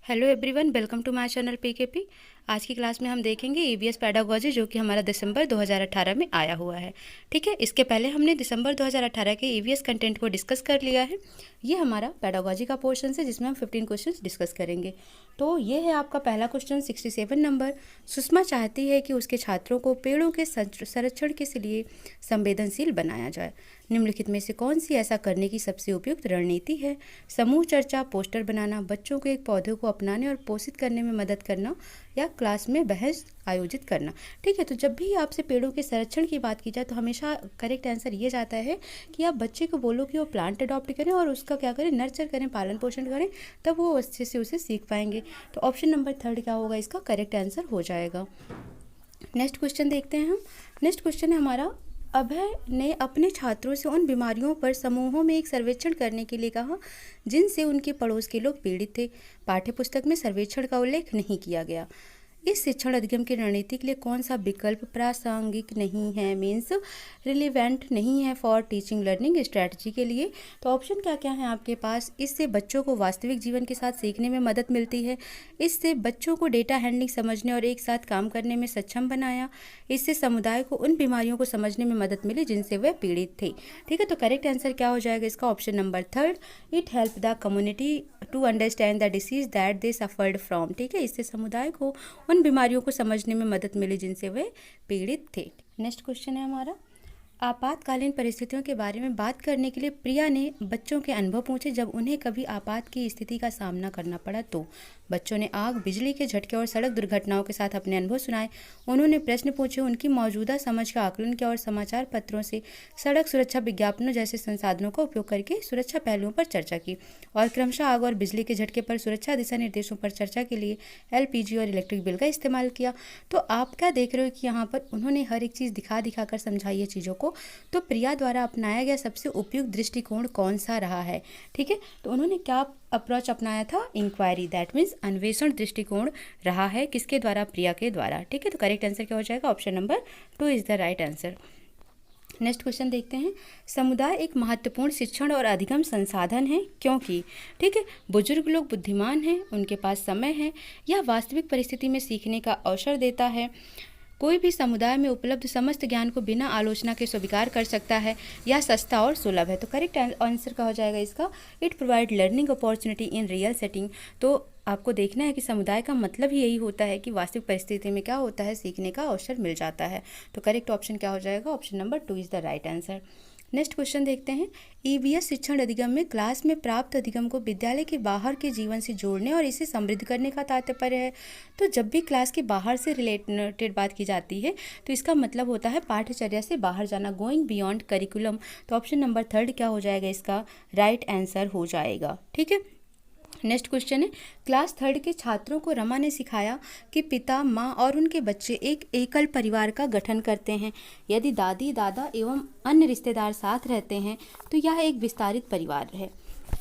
Hello everyone, welcome to my channel PKP. आज की class में हम देखेंगे ईवीएस पेडागोजी, जो कि हमारा दिसंबर 2018 में आया हुआ है। ठीक है, इसके पहले हमने दिसंबर 2018 के ईवीएस कंटेंट को डिस्कस कर लिया है। ये हमारा पेडागोजी का पोर्शन है, जिसमें हम 15 क्वेश्चंस डिस्कस करेंगे। तो ये है आपका पहला क्वेश्चन 67 नंबर। सुषमा चाहती है कि उसके छात्रों को पेड़ों के संरक्षण के लिए संवेदनशील बनाया जाए। निम्नलिखित में से कौन सी ऐसा करने की सबसे उपयुक्त रणनीति है? समूह चर्चा, पोस्टर बनाना, बच्चों को एक पौधे को अपनाने और पोषित करने में मदद करना, या क्लास में बहस आयोजित करना। ठीक है, तो जब भी आपसे पेड़ों के संरक्षण की बात की जाए तो हमेशा करेक्ट आंसर ये जाता है कि आप बच्चे को बोलो कि वो प्लांट अडॉप्ट करें और उसका क्या करें, नर्चर करें, पालन पोषण करें, तब वो अच्छे से उसे सीख पाएंगे। तो ऑप्शन नंबर 3 क्या होगा, इसका करेक्ट आंसर हो जाएगा। नेक्स्ट क्वेश्चन देखते हैं हम। नेक्स्ट क्वेश्चन है हमारा, अभय ने अपने छात्रों से उन बीमारियों पर समूहों में एक सर्वेक्षण करने के लिए कहा जिनसे उनके पड़ोस के लोग पीड़ित थे। पाठ्यपुस्तक में सर्वेक्षण का उल्लेख नहीं किया गया। इस शिक्षण अधिगम की रणनीति के लिए कौन सा विकल्प प्रासंगिक नहीं है, मीन्स रिलेवेंट नहीं है फॉर टीचिंग लर्निंग स्ट्रैटेजी के लिए? तो ऑप्शन क्या क्या है आपके पास? इससे बच्चों को वास्तविक जीवन के साथ सीखने में मदद मिलती है। इससे बच्चों को डेटा हैंडलिंग समझने और एक साथ काम करने में सक्षम बनाया। इससे समुदाय को उन बीमारियों को समझने में मदद मिली जिनसे वे पीड़ित थे। ठीक है, तो करेक्ट आंसर क्या हो जाएगा इसका? Option number 3, it help the community to understand the disease that they suffered from. ठीक है, इससे समुदाय को उन बीमारियों को समझने में मदद मिली जिनसे वे पीड़ित थे। नेक्स्ट क्वेश्चन है हमारा, आपातकालीन परिस्थितियों के बारे में बात करने के लिए प्रिया ने बच्चों के अनुभव पूछे जब उन्हें कभी आपात की स्थिति का सामना करना पड़ा। तो बच्चों ने आग, बिजली के झटके और सड़क दुर्घटनाओं के साथ अपने अनुभव सुनाए। उन्होंने प्रश्न पूछे, उनकी मौजूदा समझ का आकलन किया और समाचार पत्रों से सड़क सुरक्षा विज्ञापनों जैसे संसाधनों का उपयोग करके सुरक्षा पहलुओं पर चर्चा की, और क्रमशः आग और बिजली के झटके पर सुरक्षा दिशा निर्देशों पर चर्चा के लिए LPG और इलेक्ट्रिक बिल का इस्तेमाल किया। तो आप क्या देख रहे हो कि यहाँ पर उन्होंने हर एक चीज़ दिखा दिखा कर समझाई है चीज़ों को। तो प्रिया द्वारा अपनाया गया सबसे उपयुक्त दृष्टिकोण कौन सा रहा है? ठीक है, तो उन्होंने क्या अप्रोच अपनाया था? इंक्वायरी, दैट मीन्स अन्वेषण दृष्टिकोण रहा है। किसके द्वारा? प्रिया के द्वारा। ठीक है, तो करेक्ट आंसर क्या हो जाएगा? Option number 2 is the right answer. Next question देखते हैं, समुदाय एक महत्वपूर्ण शिक्षण और अधिगम संसाधन है क्योंकि? ठीक है, बुजुर्ग लोग बुद्धिमान हैं, उनके पास समय है, यह वास्तविक परिस्थिति में सीखने का अवसर देता है। कोई भी समुदाय में उपलब्ध समस्त ज्ञान को बिना आलोचना के स्वीकार कर सकता है, यह सस्ता और सुलभ है। तो करेक्ट आंसर क्या हो जाएगा इसका? It provide learning opportunity in real setting. तो आपको देखना है कि समुदाय का मतलब ही यही होता है कि वास्तविक परिस्थिति में क्या होता है, सीखने का अवसर मिल जाता है। तो करेक्ट ऑप्शन क्या हो जाएगा? Option number 2 is the right answer. Next question देखते हैं, ईवीएस शिक्षण अधिगम में क्लास में प्राप्त अधिगम को विद्यालय के बाहर के जीवन से जोड़ने और इसे समृद्ध करने का तात्पर्य है। तो जब भी क्लास के बाहर से रिलेटेड बात की जाती है तो इसका मतलब होता है पाठ्यचर्या से बाहर जाना, गोइंग बियॉन्ड करिकुलम। तो ऑप्शन नंबर 3 क्या हो जाएगा इसका? राइट आंसर हो जाएगा। ठीक है, नेक्स्ट क्वेश्चन है, क्लास 3 के छात्रों को रमा ने सिखाया कि पिता, माँ और उनके बच्चे एक एकल परिवार का गठन करते हैं। यदि दादी, दादा एवं अन्य रिश्तेदार साथ रहते हैं तो यह एक विस्तारित परिवार है।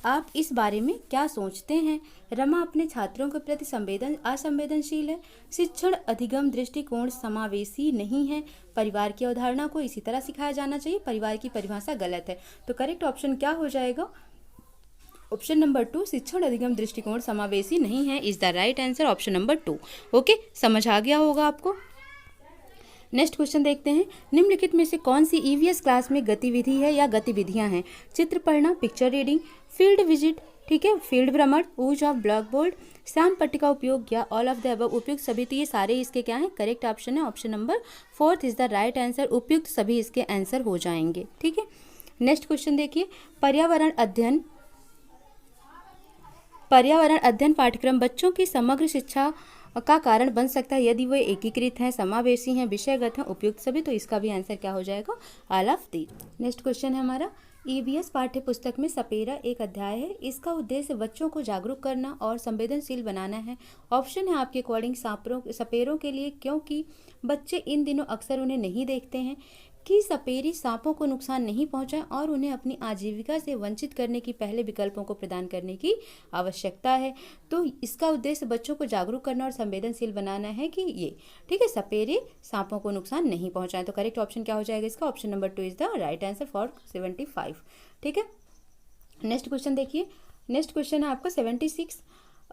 आप इस बारे में क्या सोचते हैं? रमा अपने छात्रों के प्रति असंवेदनशील है। शिक्षण अधिगम दृष्टिकोण समावेशी नहीं है। परिवार की अवधारणा को इसी तरह सिखाया जाना चाहिए। परिवार की परिभाषा गलत है। तो करेक्ट ऑप्शन क्या हो जाएगा? ऑप्शन नंबर 2, शिक्षण अधिगम दृष्टिकोण समावेशी नहीं है, is the right answer. Option number 2। Okay, समझ आ गया होगा आपको। नेक्स्ट क्वेश्चन देखते हैं, निम्नलिखित में से कौन सी ईवीएस क्लास में गतिविधि है या गतिविधियां हैं? चित्र पढ़ना, पिक्चर रीडिंग, फील्ड विजिट, ठीक है, फील्ड भ्रमण, use of black board, Shyam पट्टी का उपयोग, या ऑल ऑफ द अबव उपयुक्त सभी। तो ये सारे इसके क्या हैं? करेक्ट ऑप्शन है। Option number 4 is the right answer. उपयुक्त सभी इसके आंसर हो जाएंगे। ठीक है, नेक्स्ट क्वेश्चन देखिए, पर्यावरण अध्ययन पाठ्यक्रम बच्चों की समग्र शिक्षा का कारण बन सकता है यदि वे एकीकृत हैं, समावेशी हैं, विषयगत हैं, उपयुक्त सभी। तो इसका भी आंसर क्या हो जाएगा? All of the. Next question है हमारा, ईवीएस पाठ्यपुस्तक में सपेरा एक अध्याय है। इसका उद्देश्य बच्चों को जागरूक करना और संवेदनशील बनाना है। ऑप्शन है आपके अकॉर्डिंग सपेरों के लिए, क्योंकि बच्चे इन दिनों अक्सर उन्हें नहीं देखते हैं, कि सपेरी सांपों को नुकसान नहीं पहुंचाए और उन्हें अपनी आजीविका से वंचित करने की पहले विकल्पों को प्रदान करने की आवश्यकता है। तो इसका उद्देश्य बच्चों को जागरूक करना और संवेदनशील बनाना है कि ये, ठीक है, सपेरे सांपों को नुकसान नहीं पहुंचाएं। तो करेक्ट ऑप्शन क्या हो जाएगा इसका? Option number 2 is the right answer for 75। ठीक है, नेक्स्ट क्वेश्चन देखिए। नेक्स्ट क्वेश्चन है आपका 76,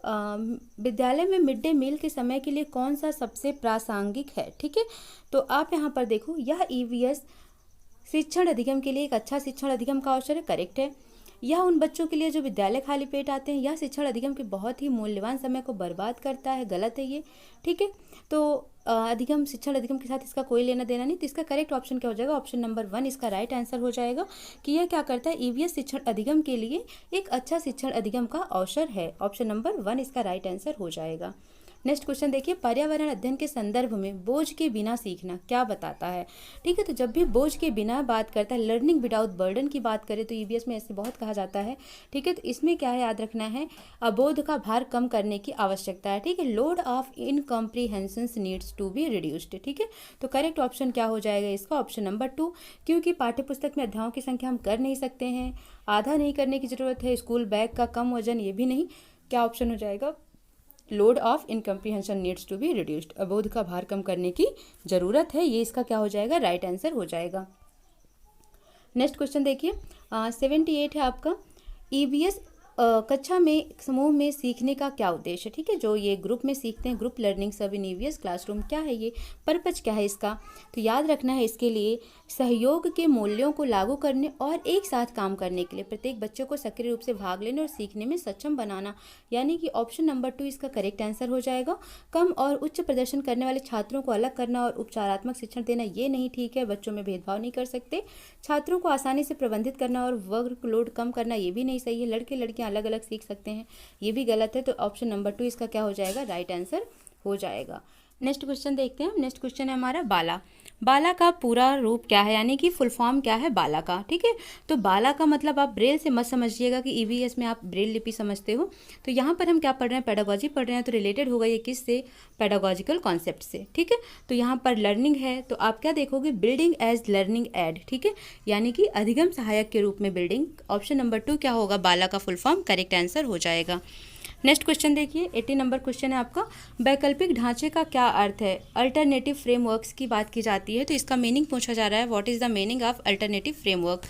विद्यालय में मिड डे मील के समय के लिए कौन सा सबसे प्रासंगिक है। ठीक है, तो आप यहाँ पर देखो, यह ईवीएस शिक्षण अधिगम के लिए एक अच्छा शिक्षण अधिगम का अवसर है, करेक्ट है। यह उन बच्चों के लिए जो विद्यालय खाली पेट आते हैं, यह शिक्षण अधिगम के बहुत ही मूल्यवान समय को बर्बाद करता है, गलत है ये। ठीक है, तो अधिगम, शिक्षण अधिगम के साथ इसका कोई लेना देना नहीं। तो इसका करेक्ट ऑप्शन क्या हो जाएगा, ऑप्शन नंबर 1 इसका राइट आंसर हो जाएगा कि यह क्या करता है, ईवीएस शिक्षण अधिगम के लिए एक अच्छा शिक्षण अधिगम का अवसर है। ऑप्शन नंबर 1 इसका राइट आंसर हो जाएगा। नेक्स्ट क्वेश्चन देखिए, पर्यावरण अध्ययन के संदर्भ में बोझ के बिना सीखना क्या बताता है। ठीक है, तो जब भी बोझ के बिना बात करता है, लर्निंग विदाउट बर्डन की बात करें तो ईवीएस में ऐसे बहुत कहा जाता है। ठीक है, तो इसमें क्या है, याद रखना है, अबोध का भार कम करने की आवश्यकता है। ठीक है, load of incomprehension needs to be reduced. ठीक है, तो करेक्ट ऑप्शन क्या हो जाएगा इसका, ऑप्शन नंबर 2, क्योंकि पाठ्यपुस्तक में अध्यायों की संख्या हम कर नहीं सकते हैं, आधा नहीं करने की जरूरत है, स्कूल बैग का कम वजन, ये भी नहीं। क्या ऑप्शन हो जाएगा, load of incomprehension needs to be reduced, अबोध का भार कम करने की जरूरत है, ये इसका क्या हो जाएगा, राइट आंसर हो जाएगा। नेक्स्ट क्वेश्चन देखिए, 78 है आपका, ईवीएस कक्षा में समूह में सीखने का क्या उद्देश्य है। ठीक है, जो ये ग्रुप में सीखते हैं, ग्रुप लर्निंग सब इन ईवीएस क्लासरूम, क्या है ये, पर्पज क्या है इसका, तो याद रखना है, इसके लिए सहयोग के मूल्यों को लागू करने और एक साथ काम करने के लिए प्रत्येक बच्चे को सक्रिय रूप से भाग लेने और सीखने में सक्षम बनाना, यानी कि ऑप्शन नंबर 2 इसका करेक्ट आंसर हो जाएगा। कम और उच्च प्रदर्शन करने वाले छात्रों को अलग करना और उपचारात्मक शिक्षण देना, ये नहीं ठीक है, बच्चों में भेदभाव नहीं कर सकते। छात्रों को आसानी से प्रबंधित करना और वर्कलोड कम करना, ये भी नहीं सही है, लड़के लड़कियां अलग अलग सीख सकते हैं, ये भी गलत है। तो ऑप्शन नंबर 2 इसका क्या हो जाएगा, राइट आंसर हो जाएगा। नेक्स्ट क्वेश्चन देखते हैं, नेक्स्ट क्वेश्चन है हमारा बाला। बाला का पूरा रूप क्या है, यानी कि फुल फॉर्म क्या है बाला का। ठीक है, तो बाला का मतलब आप ब्रेल से मत समझिएगा कि ईवीएस में आप ब्रेल लिपि समझते हो। तो यहाँ पर हम क्या पढ़ रहे हैं, पेडागोजी पढ़ रहे हैं, तो रिलेटेड होगा ये किससे, पेडागोजिकल कॉन्सेप्ट से। ठीक है, तो यहाँ पर लर्निंग है, तो आप क्या देखोगे, बिल्डिंग एज लर्निंग एड। ठीक है, यानी कि अधिगम सहायक के रूप में बिल्डिंग। ऑप्शन नंबर 2 क्या होगा, बाला का फुल फॉर्म, करेक्ट आंसर हो जाएगा। नेक्स्ट क्वेश्चन देखिए, 80 नंबर क्वेश्चन है आपका, वैकल्पिक ढांचे का क्या अर्थ है। अल्टरनेटिव फ्रेमवर्क्स की बात की जाती है, तो इसका मीनिंग पूछा जा रहा है, what is the meaning of alternative framework.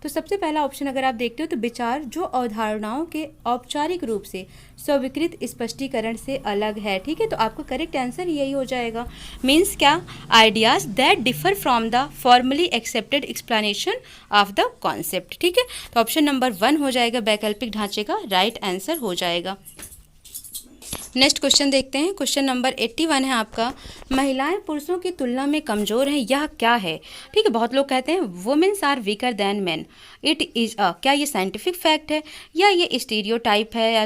तो सबसे पहला ऑप्शन अगर आप देखते हो तो विचार जो अवधारणाओं के औपचारिक रूप से स्वीकृत स्पष्टीकरण से अलग है। ठीक है, तो आपका करेक्ट आंसर यही हो जाएगा। मीन्स क्या, ideas that differ from the formally accepted explanation of the concept. ठीक है, तो ऑप्शन नंबर 1 हो जाएगा, वैकल्पिक ढांचे का राइट आंसर हो जाएगा। नेक्स्ट क्वेश्चन देखते हैं, क्वेश्चन नंबर 81 है आपका, महिलाएं पुरुषों की तुलना में कमज़ोर हैं, यह क्या है। ठीक है, बहुत लोग कहते हैं womens are weaker than man, it is क्या ये साइंटिफिक फैक्ट है, या ये स्टीरियोटाइप है, या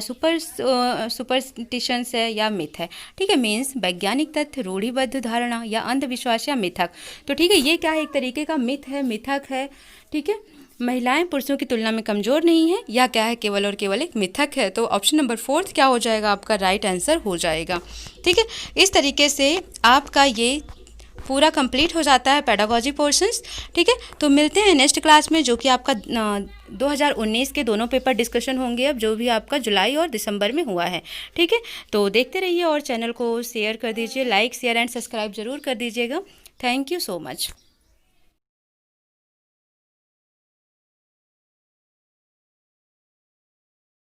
सुपरस्टिशंस है, या मिथ है। ठीक है, मीन्स वैज्ञानिक तथ्य, रूढ़िबद्ध धारणा, या अंधविश्वास, या मिथक। तो ठीक है, ये क्या है, एक तरीके का मिथ है, मिथक है। ठीक है, महिलाएं पुरुषों की तुलना में कमज़ोर नहीं है, या क्या है, केवल और केवल एक मिथक है। तो ऑप्शन नंबर 4 क्या हो जाएगा, आपका राइट आंसर हो जाएगा। ठीक है, इस तरीके से आपका ये पूरा कंप्लीट हो जाता है पेडागोजी पोर्शंस। ठीक है, तो मिलते हैं नेक्स्ट क्लास में, जो कि आपका 2019 के दोनों पेपर डिस्कशन होंगे, अब जो भी आपका जुलाई और दिसंबर में हुआ है। ठीक है, तो देखते रहिए और चैनल को शेयर कर दीजिए, लाइक शेयर एंड सब्सक्राइब जरूर कर दीजिएगा। Thank you so much.